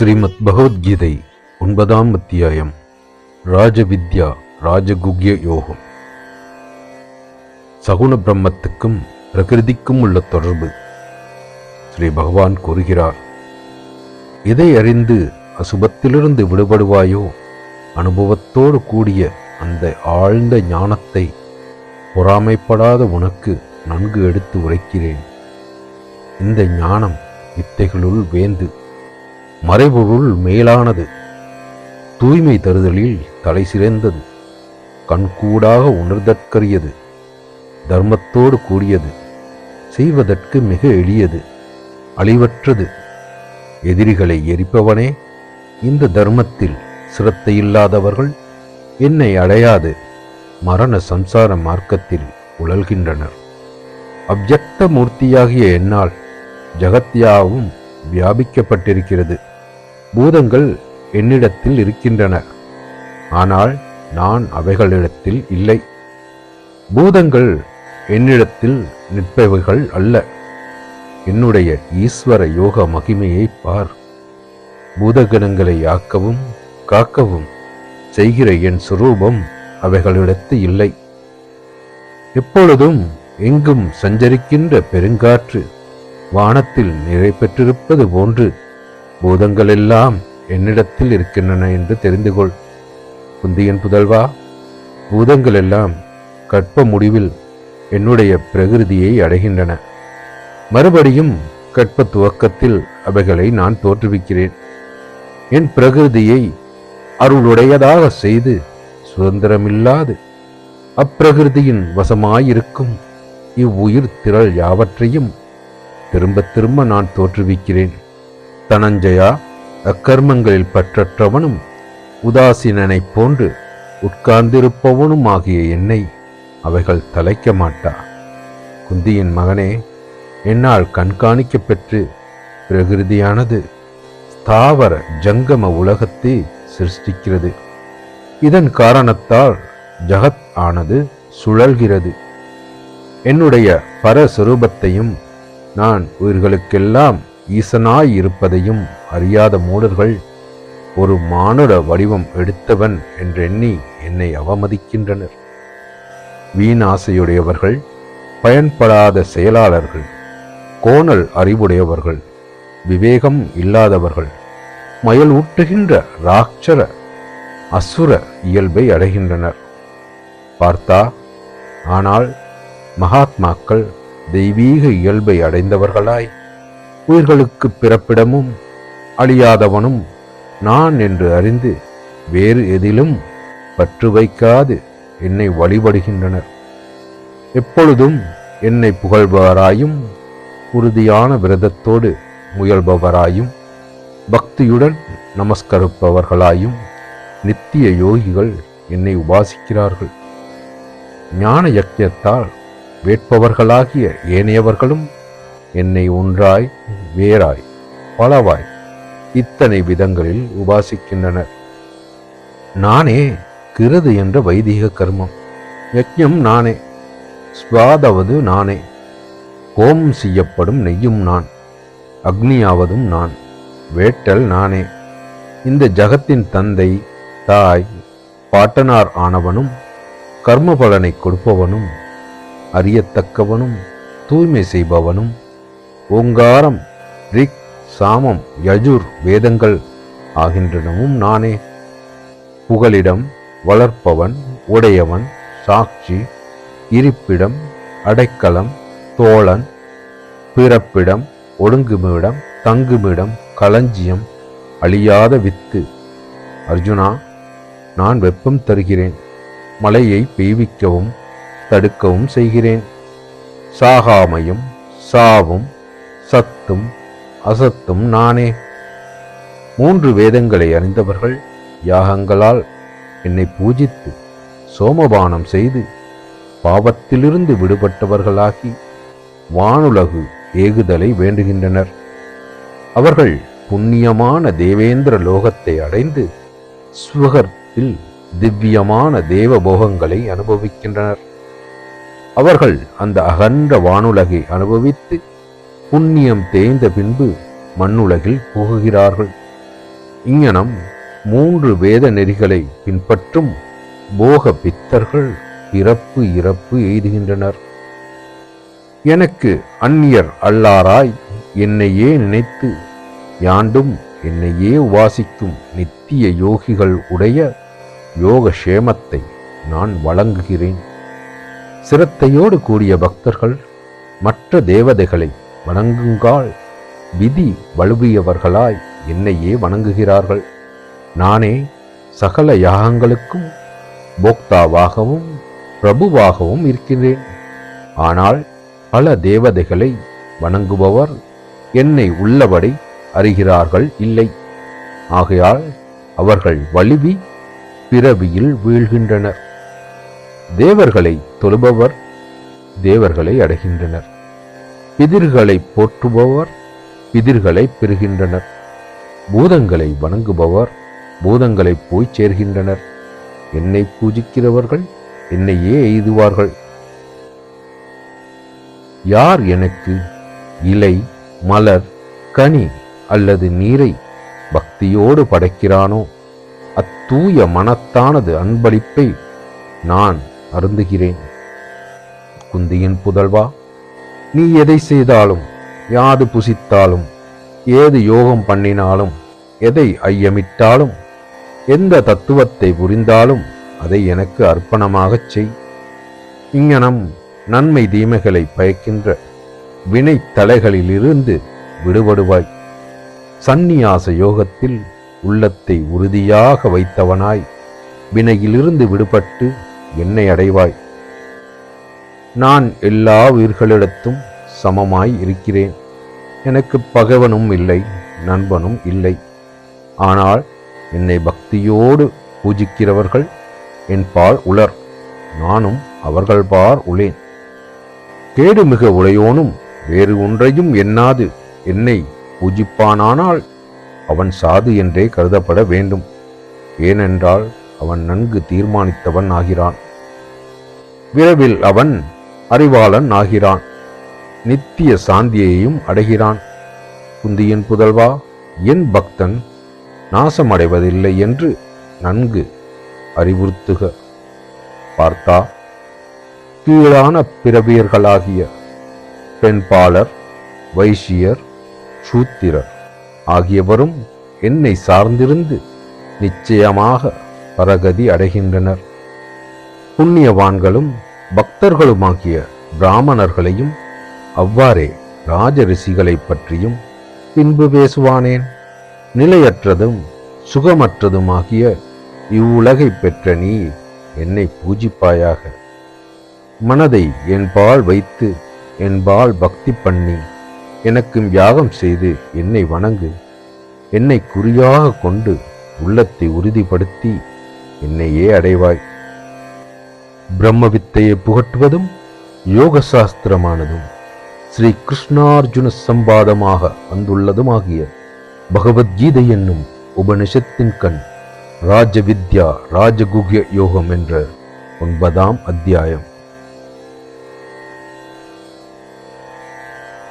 ஸ்ரீமத் பகவத்கீதை 9ஆம் அத்தியாயம் ராஜவித்யா ராஜகுக்ய யோகம். சகுண பிரம்மத்துக்கும் பிரகிருதிக்கும் உள்ள தொடர்பு. ஸ்ரீ பகவான் கூறுகிறார், இதை அறிந்து அசுபத்திலிருந்து விடுபடுவாயோ, அனுபவத்தோடு கூடிய அந்த ஆழ்ந்த ஞானத்தை பொறாமைப்படாத உனக்கு நன்கு எடுத்து உரைக்கிறேன். இந்த ஞானம் வித்தைகளுள் வேந்து, மறைபொருள் மேலானது, தூய்மை தருதலில் தலை சிறந்தது, கண்கூடாக உணர்தற்கரியது, தர்மத்தோடு கூடியது, செய்வதற்கு மிக எளியது, அழிவற்றது. எதிரிகளை எரிப்பவனே, இந்த தர்மத்தில் சிரத்தையில்லாதவர்கள் என்னை அடையாது மரண சம்சார மார்க்கத்தில் உழல்கின்றனர். அவ்யக்த மூர்த்தியாகிய என்னால் ஜகத்யாவும் வியாபிக்கப்பட்டிருக்கிறது. பூதங்கள் என்னிடத்தில் இருக்கின்றன, ஆனால் நான் அவைகளிடத்தில் இல்லை. பூதங்கள் என்னிடத்தில் நிற்பவைகள் அல்ல. என்னுடைய ஈஸ்வர யோக மகிமையை பார். பூதகணங்களை ஆக்கவும் காக்கவும் செய்கிற என் சுரூபம் அவைகளிடத்து இல்லை. எப்பொழுதும் எங்கும் சஞ்சரிக்கின்ற பெருங்காற்று வானத்தில் நிறை பெற்றிருப்பது போன்று பூதங்களெல்லாம் என்னிடத்தில் இருக்கின்றன என்று தெரிந்து கொள். குந்தியின் புதல்வா, பூதங்கள் எல்லாம் கற்ப முடிவில் என்னுடைய பிரகிருதியை அடைகின்றன. மறுபடியும் கற்ப துவக்கத்தில் அவைகளை நான் தோற்றுவிக்கிறேன். என் பிரகிருதியை அருளுடையதாக செய்து சுதந்திரமில்லாது அப்பிரகிருதியின் வசமாயிருக்கும் இவ்வுயிர் திரள் யாவற்றையும் திரும்ப திரும்ப நான் தோற்றுவிக்கிறேன். தனஞ்சயா, அக்கர்மங்களில் பற்றற்றவனும் உதாசீனனைப் போன்று உட்கார்ந்திருப்பவனும் ஆகிய என்னை அவைகள் தலைக்க மாட்டா. குந்தியின் மகனே, என்னால் கண்காணிக்க பெற்று பிரகிருதியானது ஸ்தாவர ஜங்கம உலகத்தை சிருஷ்டிக்கிறது. இதன் காரணத்தால் ஜகத் ஆனது சுழல்கிறது. என்னுடைய பரஸ்வரூபத்தையும் நான் உயிர்களுக்கெல்லாம் ஈசனாய் இருப்பதையும் அறியாத மூடர்கள் ஒரு மானுட வடிவம் எடுத்தவன் என்றெண்ணி என்னை அவமதிக்கின்றனர். வீணாசையுடையவர்கள், பயன்படாத செயலாளர்கள், கோணல் அறிவுடையவர்கள், விவேகம் இல்லாதவர்கள், மயல் ஊட்டுகின்ற ராட்சர அசுர இயல்பை அடைகின்றனர். பார்த்தா, ஆனால் மகாத்மாக்கள் தெய்வீக இயல்பை அடைந்தவர்களாய் உயிர்களுக்கு பிறப்பிடமும் அழியாதவனும் நான் என்று அறிந்து வேறு எதிலும் பற்று வைக்காது என்னை வழிபடுகின்றனர். எப்பொழுதும் என்னை புகழ்பவராயும் உறுதியான விரதத்தோடு முயல்பவராயும் பக்தியுடன் நமஸ்கரிப்பவர்களாயும் நித்திய யோகிகள் என்னை உபாசிக்கிறார்கள். ஞான யக்ஞத்தால் வேட்பவர்களாகிய ஏனையவர்களும் என்னை ஒன்றாய் வேறாய் பலவாய் இத்தனை விதங்களில் உபாசிக்கின்றனர். நானே கிருது என்ற வைதிக கர்மம், யக்ஞம் நானே, ஸ்வாதாவது நானே, ஹோமம் செய்யப்படும் நெய்யும் நான், அக்னியாவதும் நான், வேட்டல் நானே. இந்த ஜகத்தின் தந்தை தாய் பாட்டனார் ஆனவனும் கர்ம பலனை கொடுப்பவனும் அறியத்தக்கவனும் தூய்மை செய்பவனும் ஓங்காரம் ரிக் சாமம் யஜுர் வேதங்கள் ஆகின்றனவும் நானே. புகலிடம், வளர்ப்பவன், உடையவன், சாட்சி, இருப்பிடம், அடைக்கலம், தோழன், பிறப்பிடம், ஒடுங்குமிடம், தங்குமிடம், களஞ்சியம், அழியாத வித்து. அர்ஜுனா, நான் வெப்பம் தருகிறேன், மழையை பெய்விக்கவும் தடுக்கவும் செய்கிறேன். சாகாமையும் சாவும் சத்தும் அசத்தும் நானே. 3 வேதங்களை அறிந்தவர்கள் யாகங்களால் என்னை பூஜித்து சோமபானம் செய்து பாவத்திலிருந்து விடுபட்டவர்களாகி வானுலகு ஏகுதலை வேண்டுகின்றனர். அவர்கள் புண்ணியமான தேவேந்திர லோகத்தை அடைந்து ஸ்வர்கத்தில் திவ்யமான தேவ போகங்களை அனுபவிக்கின்றனர். அவர்கள் அந்த அகன்ற வானுலகை அனுபவித்து புண்ணியம் தேய்ந்த பின்பு மண்ணுலகில் புகுகிறார்கள். இங்ஙனம் 3 வேத நெறிகளை பின்பற்றும் போக பித்தர்கள் பிறப்பு இறப்பு எய்துகின்றனர். எனக்கு அந்நியர் அல்லாராய் என்னையே நினைத்து யாண்டும் என்னையே உபாசிக்கும் நித்திய யோகிகள் உடைய யோக சேமத்தை நான் வழங்குகிறேன். சிரத்தையோடு கூடிய பக்தர்கள் மற்ற தேவதைகளை வணங்குங்கால் விதி வலுவியவர்களாய் என்னையே வணங்குகிறார்கள். நானே சகல யாகங்களுக்கும் போக்தாவாகவும் பிரபுவாகவும் இருக்கிறேன். ஆனால் பல தேவதைகளை வணங்குபவர் என்னை உள்ளபடி அறிகிறார்கள் இல்லை. ஆகையால் அவர்கள் வலிவி பிறவியில் வீழ்கின்றனர். தேவர்களை தொழுபவர் தேவர்களை அடைகின்றனர். பிதிர்களை போற்றுபவர் பிதிர்களை பெறுகின்றனர். பூதங்களை வணங்குபவர் பூதங்களை போய் சேர்கின்றனர். என்னை பூஜிக்கிறவர்கள் என்னையே எய்துவார்கள். யார் எனக்கு இலை, மலர், கனி அல்லது நீரை பக்தியோடு படைக்கிறானோ அத்தூய மனத்தானது அன்பளிப்பை நான் அருந்துகிறேன். குந்தியின் புதல்வா, நீ எதை செய்தாலும், யாது புசித்தாலும், ஏது யோகம் பண்ணினாலும், எதை ஐயமிட்டாலும், எந்த தத்துவத்தை புரிந்தாலும் அதை எனக்கு அர்ப்பணமாகச் செய். இங்ஙனம் நன்மை தீமைகளை பயக்கின்ற வினை தலைகளிலிருந்து விடுபடுவாய். சந்நியாச யோகத்தில் உள்ளத்தை உறுதியாக வைத்தவனாய் வினையிலிருந்து விடுபட்டு என்னை அடைவாய். நான் எல்லா உயிர்களிடத்தும் சமமாய் இருக்கிறேன். எனக்கு பகைவனும் இல்லை, நண்பனும் இல்லை. ஆனால் என்னை பக்தியோடு பூஜிக்கிறவர்கள் என் பால் உளர், நானும் அவர்கள் பார் உளேன். கேடு மிக உடையோனும் வேறு ஒன்றையும் எண்ணாது என்னை பூஜிப்பானானால் அவன் சாது என்றே கருதப்பட வேண்டும். ஏனென்றால் அவன் நன்கு தீர்மானித்தவன் ஆகிறான். விரைவில் அவன் அறிவாளன் ஆகிறான். நித்திய சாந்தியையும் அடைகிறான். குந்தியின் புதல்வா, என் பக்தன் நாசமடைவதில்லை என்று நன்கு அறிவுறுத்துக. பார்த்தா, கீழான பிறவியர்களாகிய பெண்பாளர், வைசியர், சூத்திரர் ஆகியவரும் என்னை சார்ந்திருந்து நிச்சயமாக பரகதி அடைகின்றனர். புண்ணியவான்களும் பக்தர்களுமாகிய பிராமணர்களையும் அவ்வாறே ராஜ ரிஷிகளை பற்றியும் பின்பு பேசுவானேன். நிலையற்றதும் சுகமற்றதுமாகிய இவ்வுலகை பெற்ற நீ என்னை பூஜிப்பாயாக. மனதை என்பால் வைத்து என்பால் பக்தி பண்ணி எனக்கும் யாகம் செய்து என்னை வணங்கு. என்னை குறியாக கொண்டு உள்ளத்தை உறுதிப்படுத்தி என்னையே அடைவாய். பிரம்ம வித்தையை புகட்டுவதும் யோக சாஸ்திரமானதும் ஸ்ரீ கிருஷ்ணார்ஜுன சம்பாதமாக வந்துள்ளதுமாகிய பகவத்கீதை என்னும் உபனிஷத்தின் கண் ராஜ வித்யா ராஜகுக்ய யோகம் என்ற 9ஆம் அத்தியாயம்.